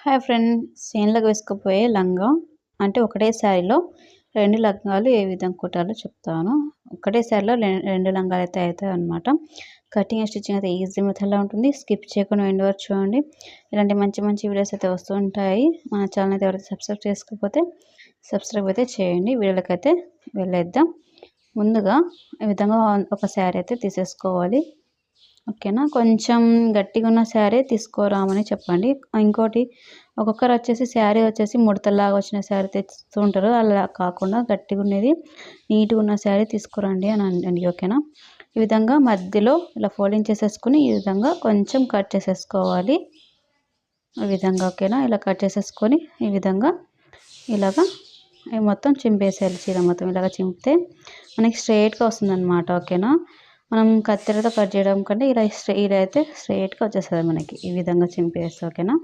Hi friends, చేనులకు వేసుకుపోయే లంగా అంటే ఒకటే శారీలో 2 లంగాలు ఏ విధంగా కుట్టాలో చెప్తాను. ఒకటే శారీలో 2 లంగాలు అయితే అవుతాయి అన్నమాట. కటింగ్ అండ్ స్టిచ్చింగ్ అయితే ఈజీ మెథడ్లో ఉంటుంది. స్కిప్ చేయకుండా ఎండ్ వరకు చూడండి. ఇలాంటి మంచి మంచి వీడియోస్ అయితే వస్తూ ఉంటాయి. మన ఛానల్ అయితే ఎవరైతే సబ్స్క్రైబ్ చేసుకోకపోతే సబ్స్క్రైబ్ అయితే చేయండి. వీడియోలకి అయితే వెళ్ళేద్దాం. ముందుగా ఈ విధంగా ఒక శారీ అయితే తీసేసుకోవాలి. ఓకేనా. కొంచెం గట్టిగా ఉన్న శారీ తీసుకోరామని చెప్పండి. ఇంకోటి ఒక్కొక్కరు వచ్చేసి శారీ వచ్చేసి ముడతలాగా వచ్చిన శారీ తెస్తూ ఉంటారు. అలా కాకుండా గట్టిగా ఉన్నది నీట్గా ఉన్న శారీ తీసుకురండి అని అండి. ఓకేనా. ఈ విధంగా మధ్యలో ఇలా ఫోల్డింగ్ చేసేసుకుని ఈ విధంగా కొంచెం కట్ చేసేసుకోవాలి. ఈ విధంగా ఓకేనా. ఇలా కట్ చేసేసుకొని ఈ విధంగా ఇలాగా మొత్తం చింపేసేయాలి. చీర మొత్తం ఇలాగ చింపితే మనకి స్ట్రైట్గా వస్తుందన్నమాట. ఓకేనా. మనం కత్తెరతో కట్ చేయడం కంటే ఇలా అయితే స్ట్రైట్గా వచ్చేస్తుంది మనకి. ఈ విధంగా చింపేస్తే ఓకేనా.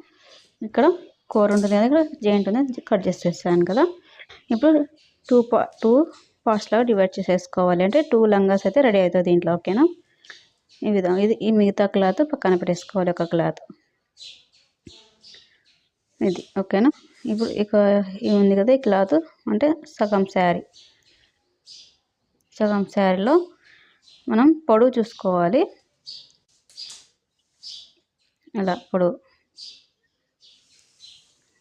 ఇక్కడ కూర ఉంటుంది కదా, ఇక్కడ జాయింట్ ఉంది, కట్ చేసేసాను కదా. ఇప్పుడు టూ పార్ట్స్ లాగా డివైడ్ చేసేసుకోవాలి. అంటే 2 లంగాస్ అయితే రెడీ అవుతుంది దీంట్లో. ఓకేనా. ఈ విధంగా ఈ మిగతా క్లాత్ పక్కన పెట్టేసుకోవాలి. ఒక క్లాత్ ఇది. ఓకేనా. ఇప్పుడు ఇక ఇది ఉంది కదా, ఈ క్లాత్ అంటే సగం శారీలో మనం పొడవు చూసుకోవాలి. అలా పొడవు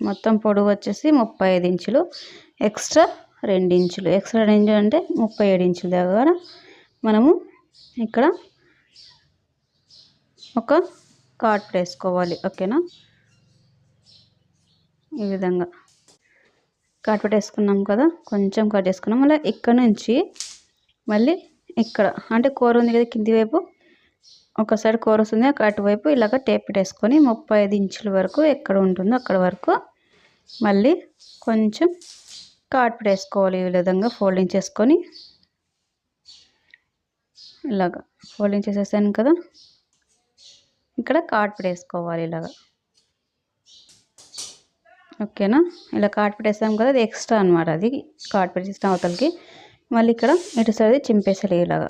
మొత్తం పొడవు వచ్చేసి 35 ఇంచులు, ఎక్స్ట్రా 2 ఇంచులు. ఎక్స్ట్రా 2 ఇంచులు అంటే 37 ఇంచుల దగ్గర మనము ఇక్కడ ఒక కాట్ వేసుకోవాలి. ఓకేనా. ఈ విధంగా కట్ పెట్టేసుకున్నాం కదా, కొంచెం కట్ చేసుకున్నాం. మళ్ళీ ఇక్కడ నుంచి మళ్ళీ ఇక్కడ అంటే కూర ఉంది కదా, కింది వైపు ఒక సైడ్ కూర వస్తుంది, అటువైపు ఇలాగ టేప్ పెట్టేసుకొని 35 ఇంచుల వరకు ఎక్కడ ఉంటుందో అక్కడ వరకు మళ్ళీ కొంచెం కాట్ పెట్టేసుకోవాలి. ఈ విధంగా ఫోల్డింగ్ చేసుకొని ఇలాగ ఫోల్డింగ్ చేసేసాను కదా, ఇక్కడ కాట్ పెట్టేసుకోవాలి ఇలాగా. ఓకేనా. ఇలా కాట్ పెట్టేసాం కదా, అది ఎక్స్ట్రా అనమాట. అది కాట్ పెట్టేసిన అవతలకి మళ్ళీ ఇక్కడ ఇటు సైడ్ చింపేసాలి. ఇలాగా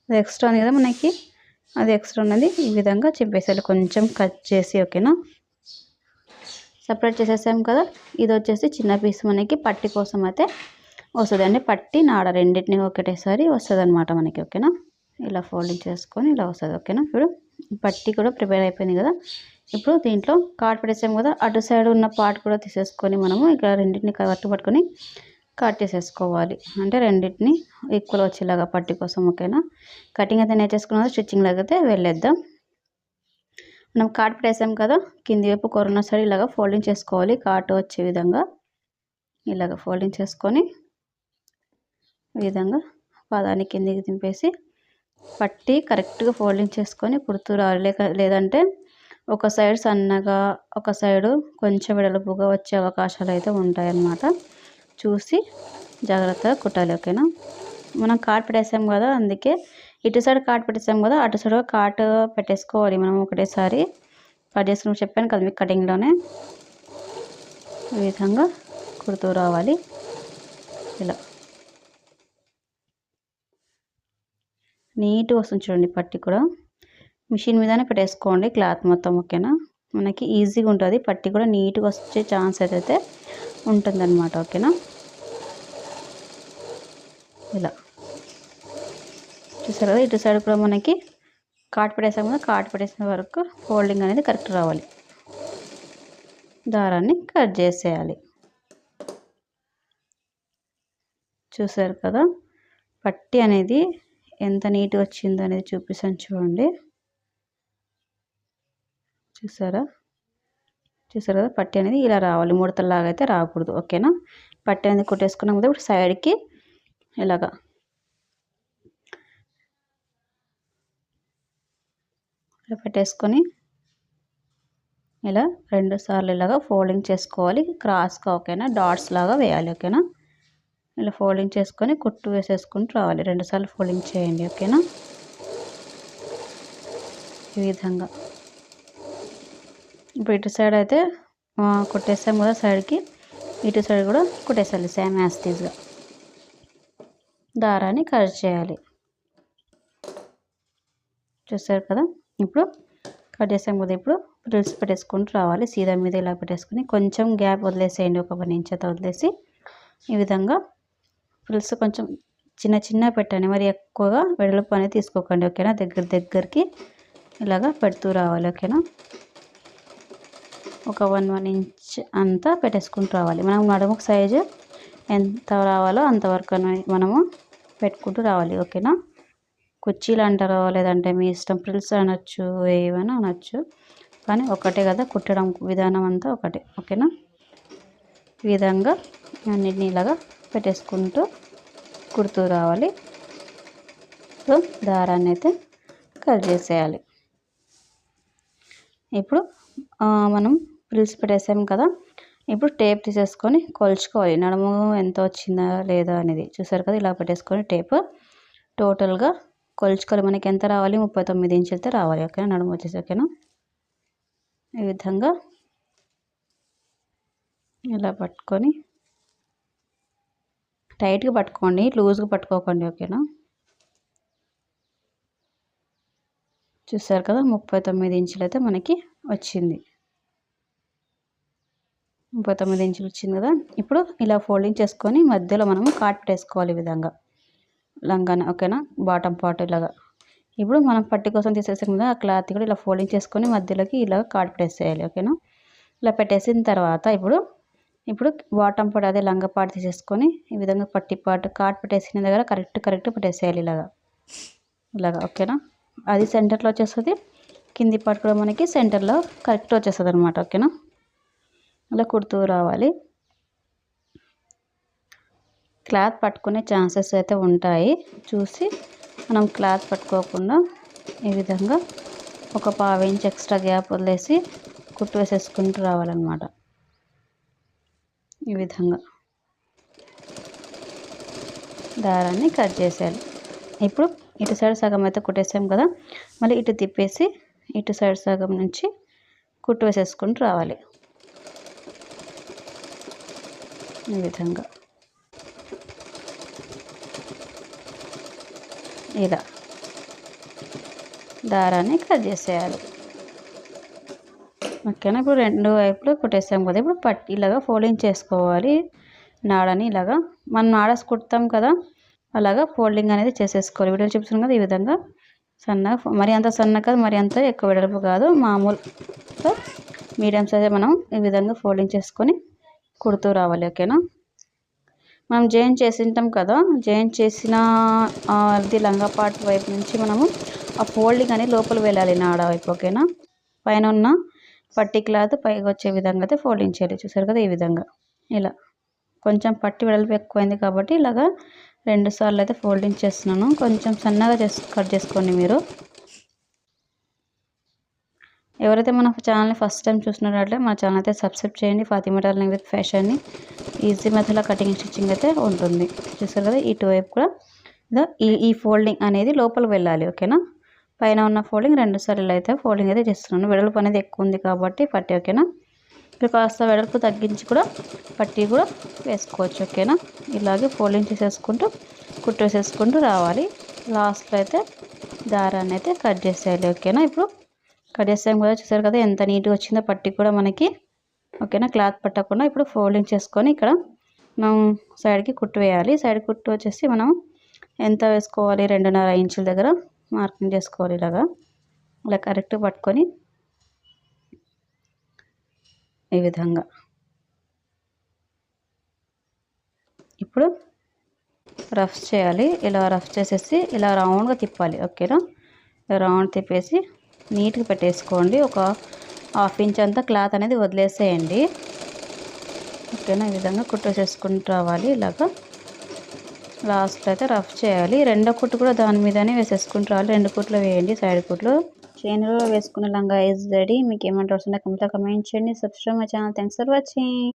అది ఎక్స్ట్రా ఉంది కదా మనకి, అది ఎక్స్ట్రా ఉన్నది ఈ విధంగా చింపేసాలి కొంచెం కట్ చేసి. ఓకేనా. సపరేట్ చేసేసాం కదా. ఇది వచ్చేసి చిన్న పీస్ మనకి పట్టి కోసం అయితే వస్తుంది. అంటే పట్టి నాడ రెండింటిని ఒకటేసారి వస్తుంది అనమాట మనకి. ఓకేనా. ఇలా ఫోల్డింగ్ చేసుకొని ఇలా వస్తుంది. ఓకేనా. ఇప్పుడు పట్టి కూడా ప్రిపేర్ అయిపోయింది కదా. ఇప్పుడు దీంట్లో కాట్ పెట్టేసాం కదా, అటు సైడ్ ఉన్న పార్ట్ కూడా తీసేసుకొని మనము ఇక్కడ రెండింటిని కట్టు పట్టుకొని కట్ చేసేసుకోవాలి. అంటే రెండింటిని ఈక్వల్ వచ్చేలాగా పట్టి కోసం. ఓకేనా. కటింగ్ అయితే నేర్చేసుకున్నది, స్టిచ్చింగ్ అయితే వెళ్ళేద్దాం. మనం కాట్ పెట్టేసాం కదా, కింది వైపు కొరన సైడ్ ఇలాగ ఫోల్డింగ్ చేసుకోవాలి. కాట్ వచ్చే విధంగా ఇలాగ ఫోల్డింగ్ చేసుకొని ఈ విధంగా పాదాన్ని కిందికి దింపేసి పట్టి కరెక్ట్గా ఫోల్డింగ్ చేసుకొని కుడుతురాలి. లేదంటే ఒక సైడ్ సన్నగా ఒక సైడు కొంచెం వెడల్పుగా వచ్చే అవకాశాలు అయితే ఉంటాయన్నమాట. చూసి జాగ్రత్తగా కుట్టాలి. ఓకేనా. మనం కాట్ పెట్టేసాం కదా, అందుకే ఇటు సైడ్ కాట్ పెట్టేసాం కదా, అటు సైడ్ కాట్ పెట్టేసుకోవాలి మనం ఒకటేసారి. కట్ చేసుకుని చెప్పాను కదా మీకు కటింగ్లోనే. ఈ విధంగా కుడుతూ రావాలి. ఇలా నీట్గా వస్తుంది చూడండి. పట్టి కూడా మిషన్ మీదనే పెట్టేసుకోండి క్లాత్ మొత్తం. ఓకేనా. మనకి ఈజీగా ఉంటుంది. పట్టి కూడా నీట్గా వచ్చే ఛాన్స్ అయితే ఉంటుందన్నమాట. ఓకేనా. ఇలా చూసారు కదా, ఇటు సైడ్ కూడా మనకి కాట్ పెట్టేసాం కదా, కాట్ పెట్టేసిన వరకు ఫోల్డింగ్ అనేది కరెక్ట్ రావాలి. దారాన్ని కట్ చేసేయాలి. చూసారు కదా, పట్టి అనేది ఎంత నీట్గా వచ్చిందో అనేది చూపిస్తాను చూడండి. చూసారా కదా, పట్టి అనేది ఇలా రావాలి, ముడతలాగా అయితే రాకూడదు. ఓకేనా. పట్టి అనేది కుట్టేసుకున్నాం కదా, ఇప్పుడు సైడ్కి ఇలాగా ఇలా పెట్టేసుకొని ఇలా 2 సార్లు ఇలాగా ఫోల్డింగ్ చేసుకోవాలి క్రాస్గా. ఓకేనా. డాట్స్ లాగా వేయాలి. ఓకేనా. ఇలా ఫోల్డింగ్ చేసుకొని కుట్టు వేసేసుకుంటూ రావాలి. 2 సార్లు ఫోల్డింగ్ చేయండి. ఓకేనా. ఈ విధంగా ఇప్పుడు ఇటు సైడ్ అయితే కుట్టేసాం కదా సైడ్కి, ఇటు సైడ్ కూడా కుట్టేసాలి సేమ్ యాజ్ టీజ్గా. దారాన్ని కట్ చేయాలి. చూసారు కదా, ఇప్పుడు కట్ చేసాం కదా. ఇప్పుడు ఫ్రిల్స్ పెట్టేసుకుంటూ రావాలి. సీదా మీద ఇలా పెట్టేసుకొని కొంచెం గ్యాప్ వదిలేసేయండి. ఒక 1 ఇంచ్ అంతా వదిలేసి ఈ విధంగా ఫ్రిల్స్ కొంచెం చిన్న పెట్టండి. మరి ఎక్కువగా వెడల్పు అనేది తీసుకోకండి. ఓకేనా, దగ్గరికి ఇలాగా పెడుతూ రావాలి. ఓకేనా, ఒక 1 ఇంచ్ అంతా పెట్టేసుకుంటూ రావాలి. మనం నడుముకు సైజు ఎంత రావాలో అంతవరకు మనము పెట్టుకుంటూ రావాలి. ఓకేనా, కుర్చీలు అంటారో లేదంటే మీ ఇష్టం, ఫ్రిల్స్ అనొచ్చు, ఏమైనా అనొచ్చు, కానీ ఒకటే కదా, కుట్టడం విధానం అంతా ఒకటే. ఓకేనా, ఈ విధంగా అన్నిటిని ఇలాగా పెట్టేసుకుంటూ కుడుతూ రావాలి. సో దారాన్ని అయితే కట్ చేసేయాలి. ఇప్పుడు మనం ఫ్రిల్స్ పెట్టేసాం కదా, ఇప్పుడు టేప్ తీసేసుకొని కొలుచుకోవాలి. నడుము ఎంత వచ్చిందా లేదా అనేది చూసారు కదా. ఇలా పెట్టేసుకొని టేప్ టోటల్గా కొలుచుకోవాలి. మనకి ఎంత రావాలి, 39 ఇంచులతో రావాలి. ఓకేనా, నడుము వచ్చేసి. ఓకేనా, ఈ విధంగా ఇలా పట్టుకొని టైట్గా పట్టుకోండి, లూజ్గా పట్టుకోకండి. ఓకేనా, చూసారు కదా 39 ఇంచులు అయితే మనకి వచ్చింది. 39 ఇంచులు వచ్చింది కదా. ఇప్పుడు ఇలా ఫోల్డింగ్ చేసుకొని మధ్యలో మనము కాట్ పెట్టేసుకోవాలి ఈ విధంగా లంగాన. ఓకేనా, బాటమ్ పార్ట్ ఇలాగా. ఇప్పుడు మనం పట్టి కోసం తీసేసాం కదా, ఆ క్లాత్ కూడా ఇలా ఫోల్డింగ్ చేసుకొని మధ్యలోకి ఇలా కాట్ పెట్టేసేయాలి. ఓకేనా, ఇలా పెట్టేసిన తర్వాత ఇప్పుడు బాటమ్ పార్ట్ అదే లంగా పార్ట్ తీసేసుకొని ఈ విధంగా పట్టి పార్ట్ కాట్ పెట్టేసిన దగ్గర కరెక్ట్ పెట్టేసేయాలి ఇలాగా. ఓకేనా, అది సెంటర్లో వచ్చేస్తుంది. కింది పార్ట్ కూడా మనకి సెంటర్లో కరెక్ట్ వచ్చేస్తుంది అనమాట. ఓకేనా, అలా కుడుతూ రావాలి. క్లాత్ పట్టుకునే ఛాన్సెస్ అయితే ఉంటాయి, చూసి మనం క్లాత్ పట్టుకోకుండా ఈ విధంగా ఒక 1/2 ఇంచ్ ఎక్స్ట్రా గ్యాప్ వదిలేసి కుట్టు వేసేసుకుంటూ రావాలన్నమాట. ఈ విధంగా దారాన్ని కట్ చేసేయాలి. ఇప్పుడు ఇటు సైడ్ సగం అయితే కుట్టేసాం కదా, మళ్ళీ ఇటు తిప్పేసి ఇటు సైడ్ సగం నుంచి కుట్టు వేసేసుకుంటూ రావాలి. ఈ విధంగా ఇలా దారాన్ని కట్ చేసేయాలి. ఓకేనా, ఇప్పుడు 2 వైపులు కుట్టేసాం కదా. ఇప్పుడు పట్టి ఇలాగా ఫోల్డింగ్ చేసుకోవాలి. నాడని ఇలాగా మనం నాడస్ కుడతాం కదా, అలాగా ఫోల్డింగ్ అనేది చేసేసుకోవాలి. వీడియో చూపిస్తున్నాం కదా, ఈ విధంగా సన్నగా, మరి అంత సన్నగా కాదు, మరి అంత ఎక్కువ వెడల్పు కాదు, మామూలుగా మీడియం సైజ్ మనం ఈ విధంగా ఫోల్డింగ్ చేసుకొని కుడుతూ రావాలి. ఓకేనా, మనం జాయిన్ చేసి ఉంటాం కదా, జాయిన్ చేసిన అది లంగా పార్ట్ వైపు నుంచి మనము ఆ ఫోల్డింగ్ అనేది లోపల వెళ్ళాలి నాడ వైపు. ఓకేనా, పైన ఉన్న పట్టి క్లాత్ పైకి వచ్చే విధంగా అయితే ఫోల్డింగ్ చేయాలి. చూసారు కదా, ఈ విధంగా ఇలా కొంచెం పట్టి వెడల్పు ఎక్కువైంది కాబట్టి ఇలాగా 2 సార్లు అయితే ఫోల్డింగ్ చేస్తున్నాను. కొంచెం సన్నగా కట్ చేసుకోండి మీరు. ఎవరైతే మన ఛానల్ని ఫస్ట్ టైం చూసినట్లయితే మన ఛానల్ అయితే సబ్స్క్రైబ్ చేయండి. ఫాతిమా టైలరింగ్ విత్ ఫ్యాషన్ని ఈజీ మెథడ్లో కటింగ్ స్టిచ్చింగ్ అయితే ఉంటుంది. చూసారు కదా, ఇటువైపు కూడా ఈ ఫోల్డింగ్ అనేది లోపల వెళ్ళాలి. ఓకేనా, పైన ఉన్న ఫోల్డింగ్ 2 సార్లు అయితే ఫోల్డింగ్ అయితే చేస్తున్నాను. వెడల్పు అనేది ఎక్కువ ఉంది కాబట్టి పట్టి. ఓకేనా, ఇక్కడ కాస్త వెడల్పు తగ్గించి కూడా పట్టి కూడా వేసుకోవచ్చు. ఓకేనా, ఇలాగే ఫోల్డింగ్ చేసేసుకుంటూ కుట్టు వేసేసుకుంటూ రావాలి. లాస్ట్లో అయితే దారాన్ని అయితే కట్ చేసేయాలి. ఓకేనా, ఇప్పుడు కట్ చేసాం కదా, చూసారు కదా ఎంత నీట్గా వచ్చిందో పట్టి కూడా మనకి. ఓకేనా, క్లాత్ పట్టకుండా ఇప్పుడు ఫోల్డింగ్ చేసుకొని ఇక్కడ మనం సైడ్కి కుట్టు వేయాలి. సైడ్ కుట్టు వచ్చేసి మనం ఎంత వేసుకోవాలి, 2.5 ఇంచుల దగ్గర మార్కింగ్ చేసుకోవాలి. ఇలా కరెక్ట్గా పట్టుకొని ఈ విధంగా ఇప్పుడు రఫ్ చేయాలి. ఇలా రఫ్ చేసేసి ఇలా రౌండ్గా తిప్పాలి. ఓకేనా, రౌండ్ తిప్పేసి నీట్గా పెట్టేసుకోండి. ఒక 1/2 ఇంచ్ అంతా క్లాత్ అనేది వదిలేసేయండి. ఓకేనా, ఈ విధంగా కుట్టు వేసేసుకుంటూ రావాలి. ఇలాగా లాస్ట్లో అయితే రఫ్ చేయాలి. 2వ కుట్టు కూడా దాని మీదనే వేసేసుకుంటూ రావాలి. 2 కుట్లు వేయండి, సైడ్ కుట్లు. చైన్లో వేసుకున్న లంగా ఈజ్ రెడీ. మీకు ఏమైనా డౌట్స్ ఉంటే కమెంట్ చేయండి. Subscribe my channel. Thanks for watching.